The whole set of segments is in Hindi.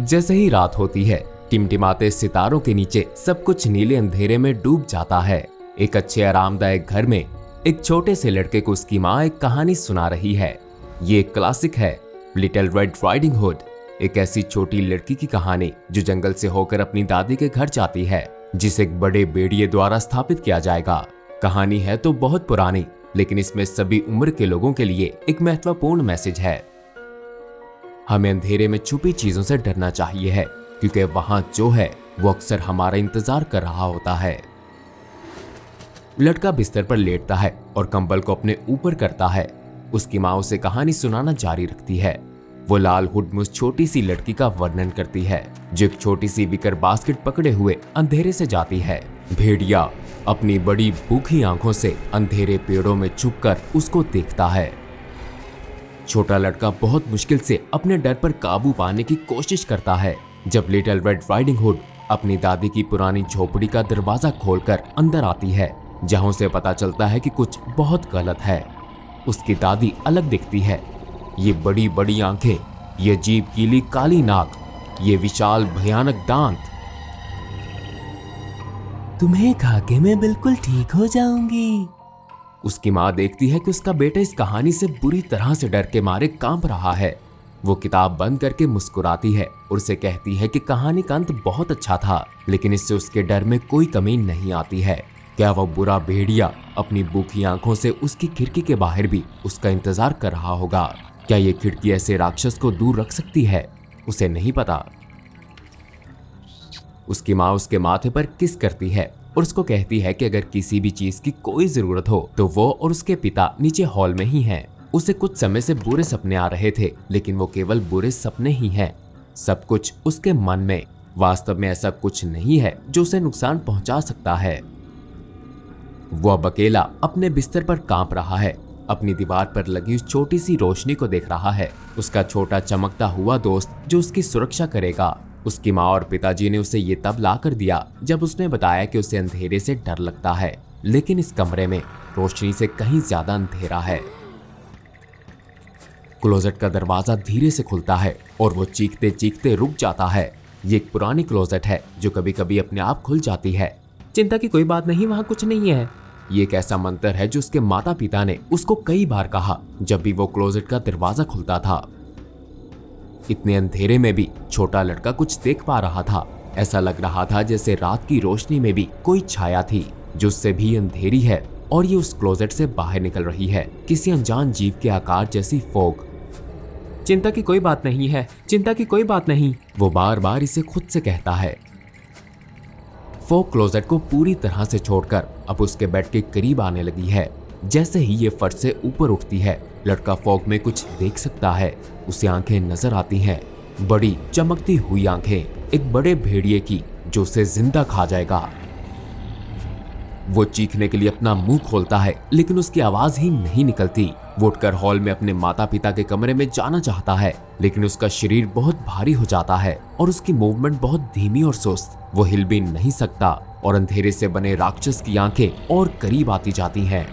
जैसे ही रात होती है, टिमटिमाते सितारों के नीचे सब कुछ नीले अंधेरे में डूब जाता है। एक अच्छे आरामदायक घर में एक छोटे से लड़के को उसकी माँ एक कहानी सुना रही है। ये एक क्लासिक है, लिटिल रेड राइडिंग हुड, एक ऐसी छोटी लड़की की कहानी जो जंगल से होकर अपनी दादी के घर जाती है, जिसे एक बड़े भेड़िए द्वारा स्थापित किया जाएगा। कहानी है तो बहुत पुरानी, लेकिन इसमें सभी उम्र के लोगों के लिए एक महत्वपूर्ण मैसेज है। हमें अंधेरे में छुपी चीजों से डरना चाहिए है, क्योंकि वहां जो है वो अक्सर हमारा इंतजार कर रहा होता है। लड़का बिस्तर पर लेटता है और कंबल को अपने ऊपर करता है। उसकी माँ उसे कहानी सुनाना जारी रखती है। वो लाल हुड में उस छोटी सी लड़की का वर्णन करती है, जो एक छोटी सी विकर बास्केट पकड़े हुए अंधेरे से जाती है। भेड़िया अपनी बड़ी भूखी आंखों से अंधेरे पेड़ों में छुपकर उसको देखता है। छोटा लड़का बहुत मुश्किल से अपने डर पर काबू पाने की कोशिश करता है जब लिटिल रेड राइडिंग हुड अपनी दादी की पुरानी झोपड़ी का दरवाजा खोलकर अंदर आती है, जहां उसे पता चलता है कि कुछ बहुत गलत है। उसकी दादी अलग दिखती है। ये बड़ी बड़ी आंखें, ये अजीब गीली काली नाक, ये विशाल भयानक दांत। तुम्हें खा के मैं बिल्कुल ठीक हो जाऊंगी। उसकी माँ देखती है कि उसका बेटा इस कहानी से बुरी तरह से डर के मारे कांप रहा है। वो किताब बंद करके मुस्कुराती है और उसे कहती है कि कहानी का अंत बहुत अच्छा था, लेकिन इससे उसके डर में कोई कमी नहीं आती है। क्या वो बुरा भेड़िया अपनी भूखी आंखों से उसकी खिड़की के बाहर भी उसका इंतजार कर रहा होगा? क्या ये खिड़की ऐसे राक्षस को दूर रख सकती है? उसे नहीं पता। उसकी माँ उसके माथे पर किस करती है और उसको कहती है कि अगर किसी भी चीज की कोई जरूरत हो तो वो और उसके पिता नीचे हॉल में ही हैं। उसे कुछ समय से बुरे सपने आ रहे थे, लेकिन वो केवल बुरे सपने ही हैं। सब कुछ उसके मन में। वास्तव में ऐसा कुछ नहीं है जो उसे नुकसान पहुंचा सकता है। वो अब अकेला अपने बिस्तर पर कांप रहा है। अपनी दीवार पर लगी उस छोटी सी रोशनी को देख रहा है। उसका छोटा चमकता हुआ दोस्त जो उसकी सुरक्षा करेगा। उसकी माँ और पिताजी ने उसे ये तब ला कर दिया जब उसने बताया कि उसे अंधेरे से डर लगता है, लेकिन इस कमरे में रोशनी से कहीं ज्यादा अंधेरा है। क्लोजेट का दरवाजा धीरे से खुलता है और वो चीखते चीखते रुक जाता है। ये एक पुरानी क्लोजेट है जो कभी कभी अपने आप खुल जाती है। चिंता की कोई बात नहीं, वहां कुछ नहीं है। ये एक ऐसा मंत्र है जो उसके माता पिता ने उसको कई बार कहा जब भी वो क्लोजेट का दरवाजा खुलता था। इतने अंधेरे में भी छोटा लड़का कुछ देख पा रहा था। ऐसा लग रहा था जैसे रात की रोशनी में भी कोई छाया थी जो उससे भी अंधेरी है और ये उस क्लोजेट से बाहर निकल रही है, किसी अनजान जीव के आकार जैसी फोग। चिंता की कोई बात नहीं है, चिंता की कोई बात नहीं, वो बार बार इसे खुद से कहता है। फोग क्लोजेट को पूरी तरह से छोड़कर अब उसके बेड के करीब आने लगी है। जैसे ही ये फर्श से ऊपर उठती है, लड़का फॉग में कुछ देख सकता है। उसे आंखें नजर आती हैं, बड़ी चमकती हुई आंखें, एक बड़े भेड़िए की जो उसे जिंदा खा जाएगा। वो चीखने के लिए अपना मुंह खोलता है, लेकिन उसकी आवाज ही नहीं निकलती। वो उठकर हॉल में अपने माता पिता के कमरे में जाना चाहता है, लेकिन उसका शरीर बहुत भारी हो जाता है और उसकी मूवमेंट बहुत धीमी और सुस्त। वो हिल भी नहीं सकता और अंधेरे से बने राक्षस की आंखें और करीब आती जाती हैं।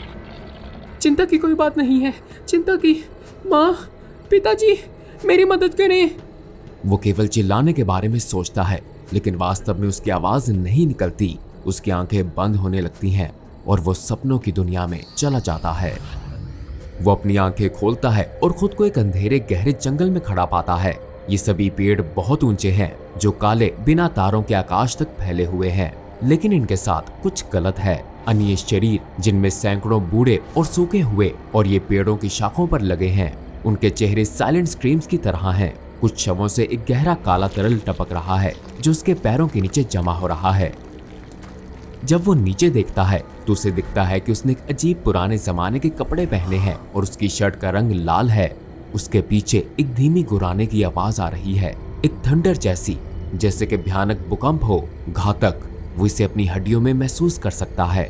चिंता की कोई बात नहीं है, चिंता की। माँ, पिताजी, मेरी मदद करें। वो केवल चिल्लाने के बारे में सोचता है, लेकिन वास्तव में उसकी आवाज नहीं निकलती। उसकी आंखें बंद होने लगती हैं और वो सपनों की दुनिया में चला जाता है। वो अपनी आंखें खोलता है और खुद को एक अंधेरे गहरे जंगल में खड़ा पाता है। ये सभी पेड़ बहुत ऊंचे हैं, जो काले बिना तारों के आकाश तक फैले हुए हैं, लेकिन इनके साथ कुछ गलत है। अनिय शरीर जिनमें सैकड़ों बूढ़े और सूखे हुए और ये पेड़ों की शाखों पर लगे हैं। उनके चेहरे साइलेंट स्क्रीम्स की तरह हैं। कुछ शवों से एक गहरा काला तरल टपक रहा है जो उसके पैरों के नीचे जमा हो रहा है। जब वो नीचे देखता है तो उसे दिखता है कि उसने एक अजीब पुराने जमाने के कपड़े पहने हैं और उसकी शर्ट का रंग लाल है। उसके पीछे एक धीमी गुर्राने की आवाज आ रही है, एक थंडर जैसी, जैसे कि भयानक भूकंप हो, घातक। वो इसे अपनी हड्डियों में महसूस कर सकता है।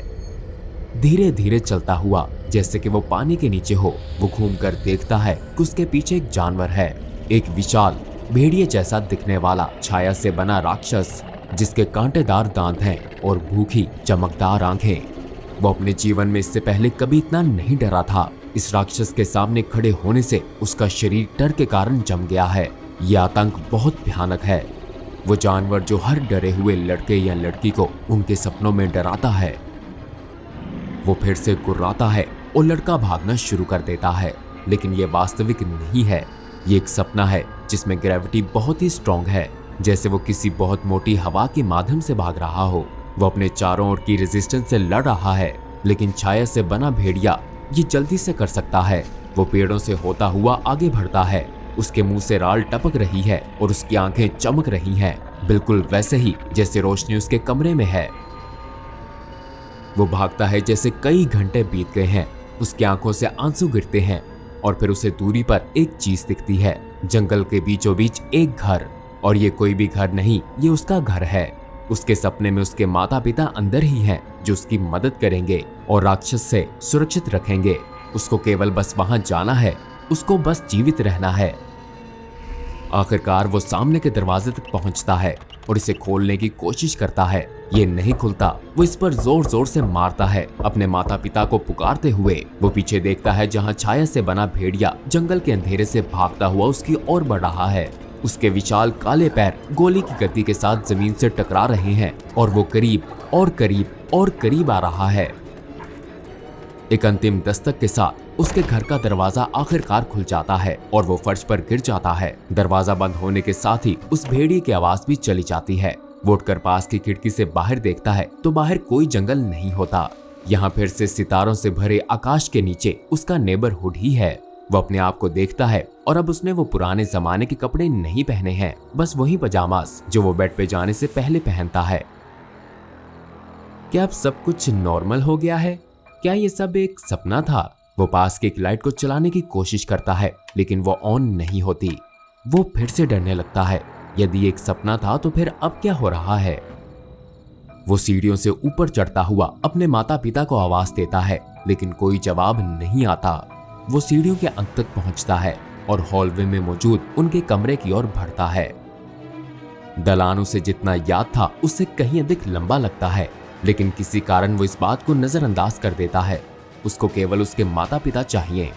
धीरे धीरे चलता हुआ, जैसे कि वो पानी के नीचे हो, वो घूमकर देखता है कि उसके पीछे एक जानवर है, एक विशाल भेड़िए जैसा दिखने वाला छाया से बना राक्षस, जिसके कांटेदार दांत हैं और भूखी चमकदार आंखें। वो अपने जीवन में इससे पहले कभी इतना नहीं डरा था। इस राक्षस के सामने खड़े होने से उसका शरीर डर के कारण जम गया है। ये आतंक बहुत भयानक है। वो जानवर जो हर डरे हुए लड़के या लड़की को उनके सपनों में डराता है। वो फिर से गुर्राता है और लड़का भागना शुरू कर देता है, लेकिन ये वास्तविक नहीं है। ये एक सपना है जिसमें ग्रेविटी बहुत ही स्ट्रॉन्ग है, जैसे वो किसी बहुत मोटी हवा के माध्यम से भाग रहा हो। वो अपने चारों ओर की रेजिस्टेंस से लड़ रहा है, लेकिन छाया से बना भेड़िया ये जल्दी से कर सकता है। वो पेड़ों से होता हुआ आगे बढ़ता है। उसके मुंह से राल टपक रही है और उसकी आंखें चमक रही हैं, बिल्कुल वैसे ही जैसे रोशनी उसके कमरे में है। वो भागता है जैसे कई घंटे बीत गए हैं। उसकी आंखों से आंसू गिरते हैं और फिर उसे दूरी पर एक चीज दिखती है, जंगल के बीचों बीच एक घर। और ये कोई भी घर नहीं, ये उसका घर है। उसके सपने में उसके माता पिता अंदर ही हैं, जो उसकी मदद करेंगे और राक्षस से सुरक्षित रखेंगे। उसको केवल बस वहां जाना है, उसको बस जीवित रहना है। आखिरकार वो सामने के दरवाजे तक पहुंचता है और इसे खोलने की कोशिश करता है। ये नहीं खुलता। वो इस पर जोर जोर से मारता है, अपने माता पिता को पुकारते हुए। वो पीछे देखता है जहां छाया से बना भेड़िया जंगल के अंधेरे से भागता हुआ उसकी ओर बढ़ रहा है। उसके विशाल काले पैर गोली की गति के साथ जमीन से टकरा रहे हैं और वो करीब और करीब और करीब आ रहा है। एक अंतिम दस्तक के साथ उसके घर का दरवाजा आखिरकार खुल जाता है और वो फर्श पर गिर जाता है। दरवाजा बंद होने के साथ ही उस भेड़िए की आवाज भी चली जाती है। वो उठकर पास की खिड़की से बाहर देखता है तो बाहर कोई जंगल नहीं होता। यहाँ फिर से सितारों से भरे आकाश के नीचे उसका नेबरहुड ही है। वो अपने आप को देखता है और अब उसने वो पुराने जमाने के कपड़े नहीं पहने हैं, बस वही पजामास जो वो बेड पे जाने से पहले पहनता है। क्या अब सब कुछ नॉर्मल हो गया है? क्या ये सब एक सपना था? वो पास की एक लाइट को चलाने की कोशिश करता है, लेकिन वो ऑन नहीं होती। वो फिर से डरने लगता है। यदि एक सपना था तो फिर अब क्या हो रहा है? वो सीढ़ियों से ऊपर चढ़ता हुआ अपने माता पिता को आवाज देता है, लेकिन कोई जवाब नहीं आता। वो सीढ़ियों के अंत तक पहुंचता है और हॉलवे में मौजूद उनके कमरे की ओर बढ़ता है। दलान उसे जितना याद था उससे कहीं अधिक लंबा लगता है, लेकिन किसी कारण वो इस बात को नजरअंदाज कर देता है। उसको केवल उसके माता पिता चाहिए।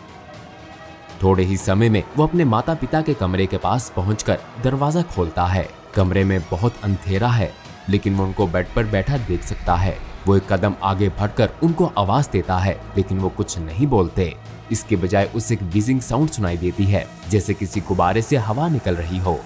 थोड़े ही समय में वो अपने माता पिता के कमरे के पास पहुंचकर दरवाजा खोलता है। कमरे में बहुत अंधेरा है, लेकिन वो उनको बेड पर बैठा देख सकता है। वो एक कदम आगे बढ़कर उनको आवाज देता है, लेकिन वो कुछ नहीं बोलते। इसके बजाय उसे एक विजिंग साउंड सुनाई देती है, जैसे किसी गुब्बारे से हवा निकल रही हो।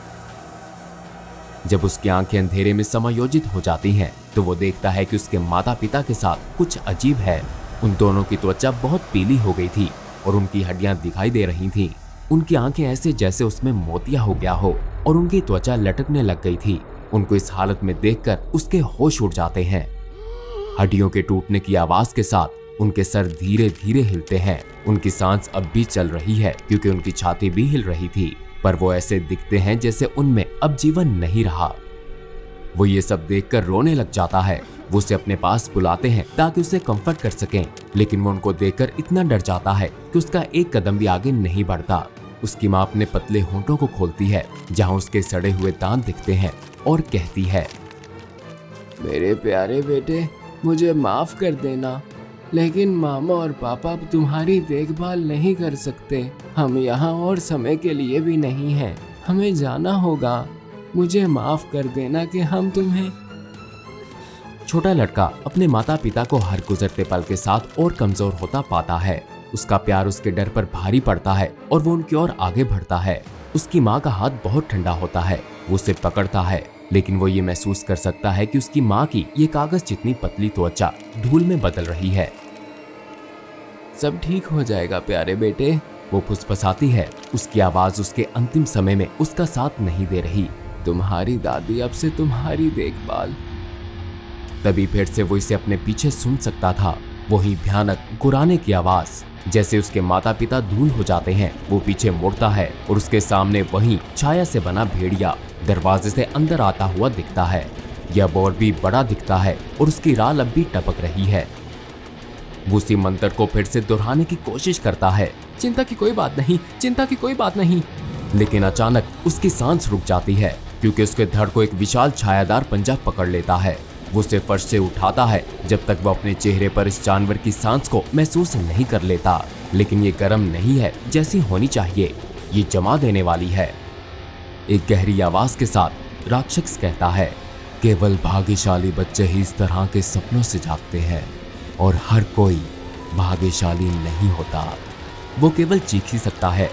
जब उसकी आंखें अंधेरे में समायोजित हो जाती हैं, तो वो देखता है कि उसके माता पिता के साथ कुछ अजीब है। उन दोनों की त्वचा बहुत पीली हो गई थी और उनकी हड्डियां दिखाई दे रही थीं। उनकी आंखें ऐसे जैसे उसमें मोतिया हो गया हो और उनकी त्वचा लटकने लग गई थी। उनको इस हालत में देखकर उसके होश उड़ जाते हैं। हड्डियों के टूटने की आवाज के साथ उनके सर धीरे धीरे हिलते हैं। उनकी सांस अब भी चल रही है क्योंकि उनकी छाती भी हिल रही थी, पर वो ऐसे दिखते हैं जैसे उनमें अब जीवन नहीं रहा। वो ये सब देखकर रोने लग जाता है। वो उसे अपने पास बुलाते हैं ताकि उसे कंफर्ट कर सकें, लेकिन वो उनको देखकर इतना डर जाता है कि उसका एक कदम भी आगे नहीं बढ़ता। उसकी माँ अपने पतले होंठों को खोलती है जहाँ उसके सड़े हुए दांत दिखते हैं और कहती है, मेरे प्यारे बेटे, मुझे माफ कर देना, लेकिन मामा और पापा अब तुम्हारी देखभाल नहीं कर सकते। हम यहाँ और समय के लिए भी नहीं हैं। हमें जाना होगा। मुझे माफ कर देना कि हम तुम्हें। छोटा लड़का अपने माता पिता को हर गुजरते पल के साथ और कमजोर होता पाता है। उसका प्यार उसके डर पर भारी पड़ता है और वो उनकी ओर आगे बढ़ता है। उसकी माँ का हाथ बहुत ठंडा होता है। वो उसे पकड़ता है, लेकिन वो ये महसूस कर सकता है कि उसकी माँ की ये कागज जितनी पतली त्वचा धूल में बदल रही है। सब ठीक हो जाएगा प्यारे बेटे, वो फुसफुसाती है। उसकी आवाज उसके अंतिम समय में उसका साथ नहीं दे रही। तुम्हारी दादी अब से तुम्हारी देखभाल। तभी फिर से वो इसे अपने पीछे सुन सकता था। वही भयानक गुर्राने की आवाज। जैसे उसके माता पिता धूल हो जाते हैं, वो पीछे मुड़ता है और उसके सामने वही छाया से बना भेड़िया दरवाजे से अंदर आता हुआ दिखता है। यह और भी बड़ा दिखता है और उसकी राल अब भी टपक रही है। वो उसी मंत्र को फिर से दोहराने की कोशिश करता है, चिंता की कोई बात नहीं, चिंता की कोई बात नहीं। लेकिन अचानक उसकी सांस रुक जाती है क्योंकि उसके धड़ को एक विशाल छायादार पंजा पकड़ लेता है। वो उसे फर्श से उठाता है जब तक वो अपने चेहरे पर इस जानवर की सांस को महसूस नहीं कर लेता। लेकिन ये गर्म नहीं है जैसी होनी चाहिए, ये जमा देने वाली है। एक गहरी आवाज के साथ राक्षस कहता है, केवल भाग्यशाली बच्चे ही इस तरह के सपनों से जागते हैं और हर कोई भाग्यशाली नहीं होता। वो केवल चीख ही सकता है।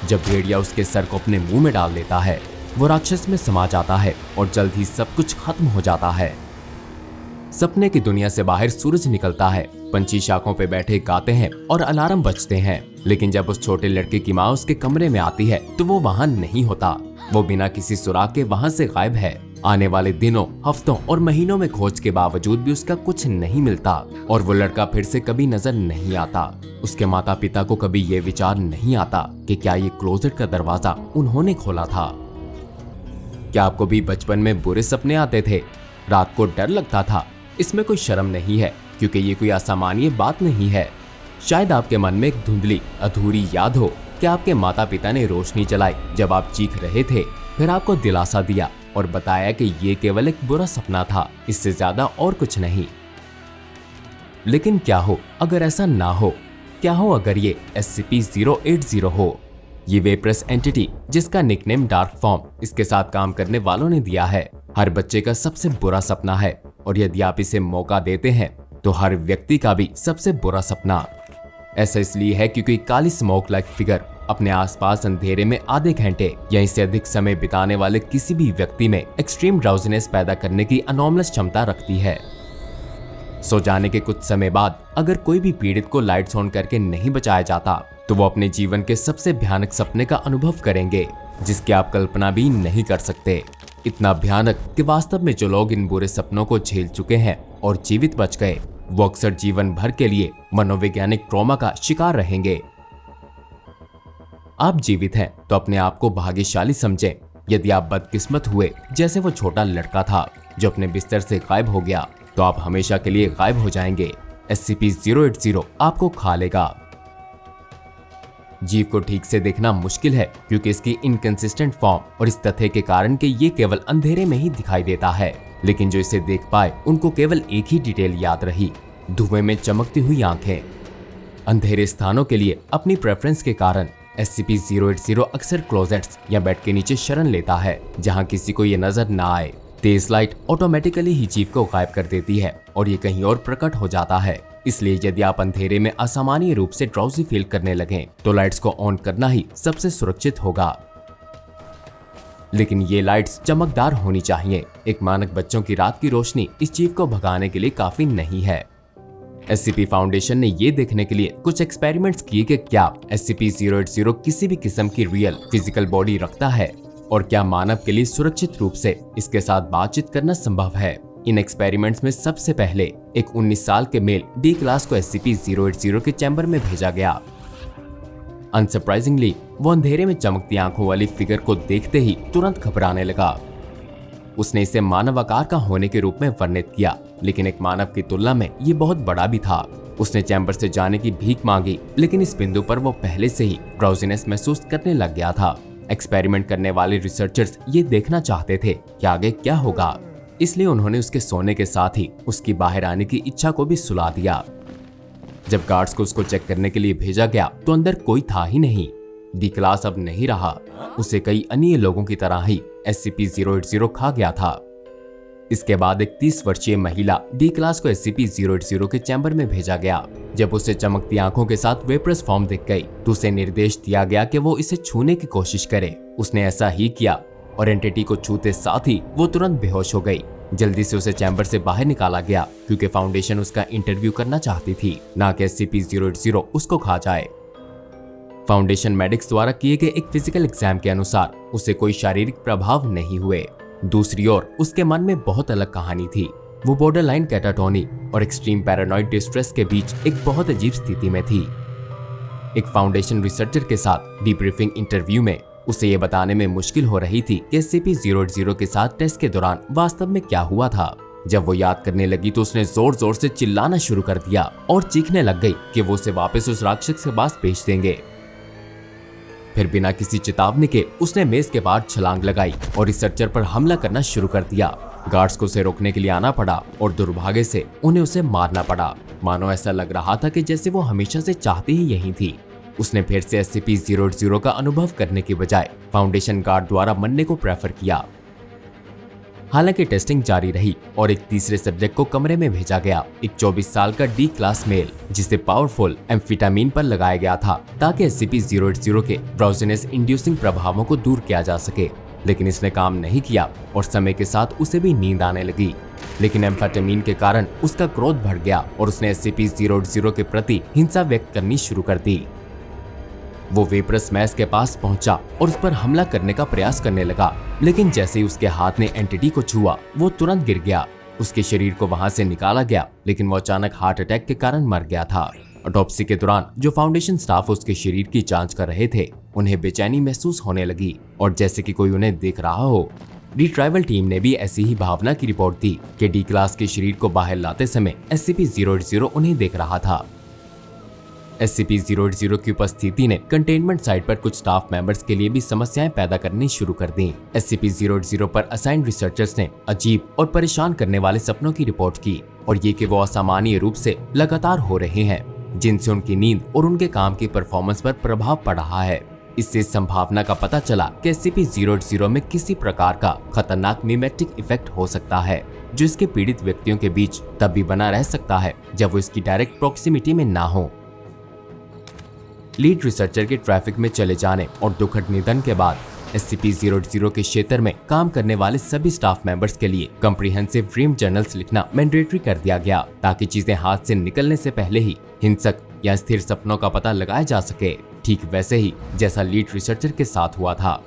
जब भेड़िया उसके सर को अपने मुंह में डाल लेता है, वो राक्षस में समा जाता है और जल्द ही सब कुछ खत्म हो जाता है। सपने की दुनिया से बाहर सूरज निकलता है। पंछी शाखों पे बैठे गाते हैं और अलार्म बजते हैं, लेकिन जब उस छोटे लड़के की माँ उसके कमरे में आती है तो वो वहां नहीं होता। वो बिना किसी सुराग के वहां से गायब है। आने वाले दिनों, हफ्तों और महीनों में खोज के बावजूद भी उसका कुछ नहीं मिलता और वो लड़का फिर से कभी नजर नहीं आता। उसके माता पिता को कभी ये विचार नहीं आता कि क्या ये क्लोजेट का दरवाजा उन्होंने खोला था। क्या आपको भी बचपन में बुरे सपने आते थे? रात को डर लगता था? इसमें कोई शर्म नहीं है, क्योंकि ये कोई असामान्य बात नहीं है। शायद आपके मन में एक धुंधली अधूरी याद हो कि आपके माता पिता ने रोशनी जलाई जब आप चीख रहे थे, फिर आपको दिलासा दिया और बताया कि ये केवल एक बुरा सपना था, इससे ज्यादा और कुछ नहीं। लेकिन क्या हो अगर ऐसा ना हो? क्या हो अगर ये SCP-080 हो? ये वेपरस एंटिटी जिसका निकनेम डार्क फॉर्म इसके साथ काम करने वालों ने दिया है, हर बच्चे का सबसे बुरा सपना है और यदि आप इसे मौका देते हैं तो हर व्यक्ति का भी सबसे बुरा सपना। ऐसा इसलिए है क्योंकि काली स्मोक लाइक फिगर अपने आसपास अंधेरे में आधे घंटे या इससे अधिक समय बिताने वाले किसी भी व्यक्ति में एक्सट्रीम ड्राउजीनेस पैदा करने की अनॉमलस क्षमता रखती है। सो जाने के कुछ समय बाद अगर कोई भी पीड़ित को लाइट्स ऑन करके नहीं बचाया जाता तो वो अपने जीवन के सबसे भयानक सपने का अनुभव करेंगे, जिसकी आप कल्पना भी नहीं कर सकते। इतना भयानक कि वास्तव में जो लोग इन बुरे सपनों को झेल चुके हैं और जीवित बच गए, वो अक्सर जीवन भर के लिए मनोवैज्ञानिक ट्रॉमा का शिकार रहेंगे। आप जीवित हैं तो अपने आप को भाग्यशाली समझें। यदि आप बदकिस्मत हुए जैसे वो छोटा लड़का था जो अपने बिस्तर से गायब हो गया, तो आप हमेशा के लिए गायब हो जाएंगे। SCP-080 आपको खा लेगा। जीव को ठीक से देखना मुश्किल है क्योंकि इसकी इनकंसिस्टेंट फॉर्म और इस तथ्य के कारण कि ये केवल अंधेरे में ही दिखाई देता है, लेकिन जो इसे देख पाए उनको केवल एक ही डिटेल याद रही, धुएं में चमकती हुई आंखें। अंधेरे स्थानों के लिए अपनी प्रेफरेंस के कारण SCP-080 अक्सर क्लोजेट्स या बेड के नीचे शरण लेता है जहां किसी को ये नजर ना आए। तेज लाइट ऑटोमेटिकली ही जीव को गायब कर देती है और ये कहीं और प्रकट हो जाता है। इसलिए यदि आप अंधेरे में असामान्य रूप से ड्राउजी फील करने लगें तो लाइट्स को ऑन करना ही सबसे सुरक्षित होगा। लेकिन ये लाइट्स चमकदार होनी चाहिए। एक मानक बच्चों की रात की रोशनी इस जीव को भगाने के लिए काफी नहीं है। SCP फाउंडेशन ने ये देखने के लिए कुछ एक्सपेरिमेंट्स किए कि क्या SCP-080 किसी भी किस्म की रियल फिजिकल बॉडी रखता है और क्या मानव के लिए सुरक्षित रूप से इसके साथ बातचीत करना संभव है। इन एक्सपेरिमेंट्स में सबसे पहले एक 19 साल के मेल D क्लास को SCP-080 के चैम्बर में भेजा गया। अनसरप्राइजिंगली वो अंधेरे में चमकती आंखों वाली फिगर को देखते ही तुरंत घबराने लगा। उसने इसे मानव आकार का होने के रूप में वर्णित किया, लेकिन एक मानव की तुलना में ये बहुत बड़ा भी था। उसने चैम्बर से जाने की भीख मांगी, लेकिन इस बिंदु पर वो पहले से ही ड्राउजीनेस महसूस करने लग गया था। एक्सपेरिमेंट करने वाले रिसर्चर्स ये देखना चाहते थे कि आगे क्या होगा, इसलिए उन्होंने उसके सोने के साथ ही उसकी बाहर आने की इच्छा को भी सुला दिया। जब गार्ड्स को उसको चेक करने के लिए भेजा गया तो अंदर कोई था ही नहीं। D क्लास अब नहीं रहा। उसे कई अन्य लोगों की तरह ही SCP-080 खा गया था। इसके बाद एक 30 वर्षीय महिला D क्लास को SCP-080 के चैम्बर में भेजा गया। जब उसे चमकती आंखों के साथ वेपरस फॉर्म दिख गई तो उसे निर्देश दिया गया कि वो इसे छूने की कोशिश करे। उसने ऐसा ही किया और एंटिटी को छूते साथ ही वो तुरंत बेहोश हो गई। जल्दी से उसे चैम्बर से बाहर निकाला गया क्योंकि फाउंडेशन उसका इंटरव्यू करना चाहती थी, ना कि SCP-080 उसको खा जाए। फाउंडेशन मेडिक्स द्वारा किए गए एक फिजिकल एग्जाम के अनुसार उसे कोई शारीरिक प्रभाव नहीं हुए। दूसरी ओर उसके मन में बहुत अलग कहानी थी। वो बॉर्डरलाइन कैटाटोनी और एक्सट्रीम पैरानॉइड डिस्ट्रेस के बीच एक बहुत अजीब स्थिति में थी। एक फाउंडेशन रिसर्चर के साथ डीब्रीफिंग इंटरव्यू में उसे ये बताने में मुश्किल हो रही थी कि SCP-080 के साथ टेस्ट के दौरान वास्तव में क्या हुआ था। जब वो याद करने लगी तो उसने जोर जोर से चिल्लाना शुरू कर दिया और चीखने लग गई कि वो उसे वापस उस राक्षस के पास भेज देंगे। फिर बिना किसी चेतावनी के उसने मेज के पार छलांग लगाई और रिसर्चर पर हमला करना शुरू कर दिया। गार्ड्स को उसे रोकने के लिए आना पड़ा और दुर्भाग्य से उन्हें उसे मारना पड़ा। मानो ऐसा लग रहा था कि जैसे वो हमेशा से चाहती ही यही थी। उसने फिर से SCP-080 का अनुभव करने की बजाय फाउंडेशन गार्ड द्वारा मरने को प्रेफर किया। हालांकि टेस्टिंग जारी रही और एक तीसरे सब्जेक्ट को कमरे में भेजा गया, एक 24 साल का D क्लास मेल, जिसे पावरफुल एम्फेटामिन पर लगाया गया था ताकि SCP-080 के ड्राउजीनेस इंड्यूसिंग प्रभावों को दूर किया जा सके। लेकिन इसने काम नहीं किया और समय के साथ उसे भी नींद आने लगी। लेकिन एम्फेटामिन के कारण उसका क्रोध बढ़ गया और उसने SCP-080 के प्रति हिंसा व्यक्त करनी शुरू कर दी। वो वेपरस मैस के पास पहुंचा और उस पर हमला करने का प्रयास करने लगा, लेकिन जैसे ही उसके हाथ ने एंटिटी को छुआ, वो तुरंत गिर गया। उसके शरीर को वहां से निकाला गया, लेकिन वो अचानक हार्ट अटैक के कारण मर गया था। ऑटोप्सी के दौरान जो फाउंडेशन स्टाफ उसके शरीर की जांच कर रहे थे, उन्हें बेचैनी महसूस होने लगी और जैसे कि कोई उन्हें देख रहा हो। रिट्राइवल टीम ने भी ऐसी ही भावना की रिपोर्ट दी कि D क्लास के शरीर को बाहर लाते समय SCP-080 उन्हें देख रहा था। SCP-080 की उपस्थिति ने कंटेनमेंट साइट पर कुछ स्टाफ मेंबर्स के लिए भी समस्याएं पैदा करनी शुरू कर दी। SCP-080 पर असाइंड रिसर्चर्स ने अजीब और परेशान करने वाले सपनों की रिपोर्ट की, और ये कि वो असामान्य रूप से लगातार हो रहे हैं, जिनसे उनकी नींद और उनके काम की परफॉर्मेंस पर प्रभाव पड़ रहा है। इससे संभावना का पता चला कि SCP-080 में किसी प्रकार का खतरनाक मिमेटिक इफेक्ट हो सकता है, जो इसके पीड़ित व्यक्तियों के बीच तब भी बना रह सकता है जब वो इसकी डायरेक्ट प्रॉक्सिमिटी में ना हो। लीड रिसर्चर के ट्रैफिक में चले जाने और दुखद निधन के बाद SCP-080 के क्षेत्र में काम करने वाले सभी स्टाफ मेंबर्स के लिए कॉम्प्रिहेंसिव ड्रीम जर्नल्स लिखना मैंडेटरी कर दिया गया, ताकि चीजें हाथ से निकलने से पहले ही हिंसक या स्थिर सपनों का पता लगाया जा सके, ठीक वैसे ही जैसा लीड रिसर्चर के साथ हुआ था।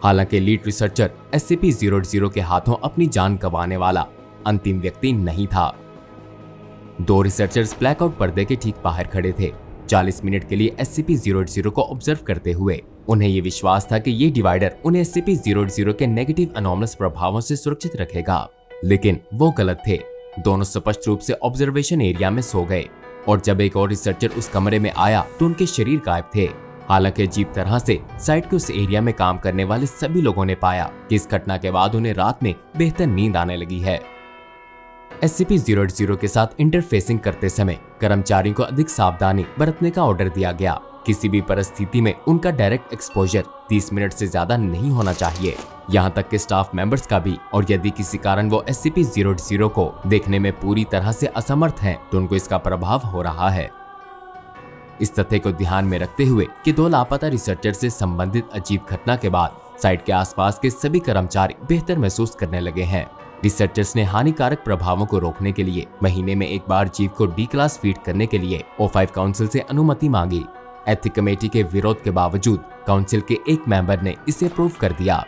हालांकि लीड रिसर्चर SCP-080 के हाथों अपनी जान गंवाने वाला अंतिम व्यक्ति नहीं था। 2 रिसर्चर्स ब्लैकआउट पर्दे के ठीक बाहर खड़े थे, 40 मिनट के लिए SCP-080 को ऑब्जर्व करते हुए। उन्हें ये विश्वास था कि ये डिवाइडर उन्हें SCP-080 के नेगेटिव एनॉमलस प्रभावों से सुरक्षित रखेगा, लेकिन वो गलत थे। दोनों स्पष्ट रूप से ऑब्जर्वेशन एरिया में सो गए, और जब एक और रिसर्चर उस कमरे में आया तो उनके शरीर गायब थे। हालांकि अजीब तरह से साइट के उस एरिया में काम करने वाले सभी लोगों ने पाया कि इस घटना के बाद उन्हें रात में बेहतर नींद आने लगी है। SCP-080 के साथ इंटरफेसिंग करते समय कर्मचारियों को अधिक सावधानी बरतने का ऑर्डर दिया गया। किसी भी परिस्थिति में उनका डायरेक्ट एक्सपोजर 30 मिनट से ज्यादा नहीं होना चाहिए, यहाँ तक कि स्टाफ मेंबर्स का भी। और यदि किसी कारण वो SCP-080 को देखने में पूरी तरह से असमर्थ हैं, तो उनको इसका प्रभाव हो रहा है। इस तथ्य को ध्यान में रखते हुए कि 2 लापता रिसर्चर से संबंधित अजीब घटना के बाद साइट के आसपास के सभी कर्मचारी बेहतर महसूस करने लगे हैं। रिसर्चर्स ने हानिकारक प्रभावों को रोकने के लिए महीने में एक बार जीव को D क्लास फीड करने के लिए O5 काउंसिल से अनुमति मांगी। एथिक कमेटी के विरोध के बावजूद काउंसिल के एक मेंबर ने इसे अप्रूव कर दिया।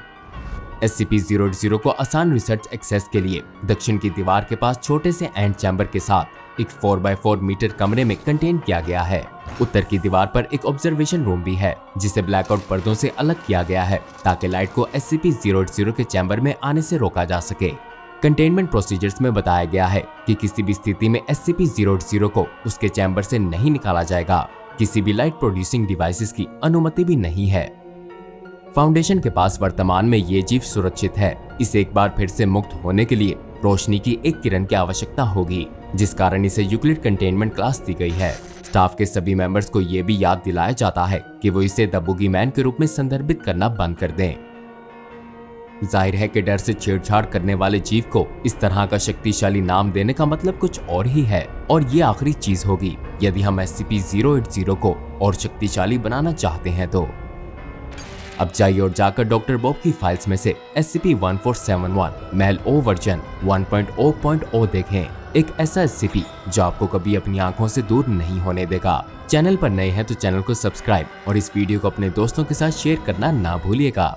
SCP-080 को आसान रिसर्च एक्सेस के लिए दक्षिण की दीवार के पास छोटे से एंड चैम्बर के साथ एक 4x4 मीटर कमरे में कंटेन किया गया है। उत्तर की दीवार पर एक ऑब्जर्वेशन रूम भी है, जिसे ब्लैकआउट पर्दों से अलग किया गया है ताकि लाइट को SCP-080 के चैम्बर में आने से रोका जा सके। कंटेनमेंट प्रोसीजर्स में बताया गया है कि किसी भी स्थिति में SCP-080 को उसके चैम्बर से नहीं निकाला जाएगा। किसी भी लाइट प्रोड्यूसिंग डिवाइसेस की अनुमति भी नहीं है। फाउंडेशन के पास वर्तमान में ये जीव सुरक्षित है। इसे एक बार फिर से मुक्त होने के लिए रोशनी की एक किरण की आवश्यकता होगी, जिस कारण इसे यूक्लिड कंटेनमेंट क्लास दी गई है। स्टाफ के सभी मेंबर्स को ये भी याद दिलाया जाता है कि वो इसे द बुगी मैन के रूप में संदर्भित करना बंद कर दें। जाहिर है कि डर से छेड़छाड़ करने वाले जीव को इस तरह का शक्तिशाली नाम देने का मतलब कुछ और ही है, और ये आखिरी चीज होगी यदि हम SCP-080 को और शक्तिशाली बनाना चाहते हैं तो। अब जाइए और जाकर डॉक्टर बॉब की फाइल्स में से SCP-1471 मेल O वर्जन 1.0.0 देखें। एक ऐसा SCP जो आपको कभी अपनी आंखों से दूर नहीं होने देगा। चैनल पर नए हैं तो चैनल को सब्सक्राइब और इस वीडियो को अपने दोस्तों के साथ शेयर करना ना भूलिएगा।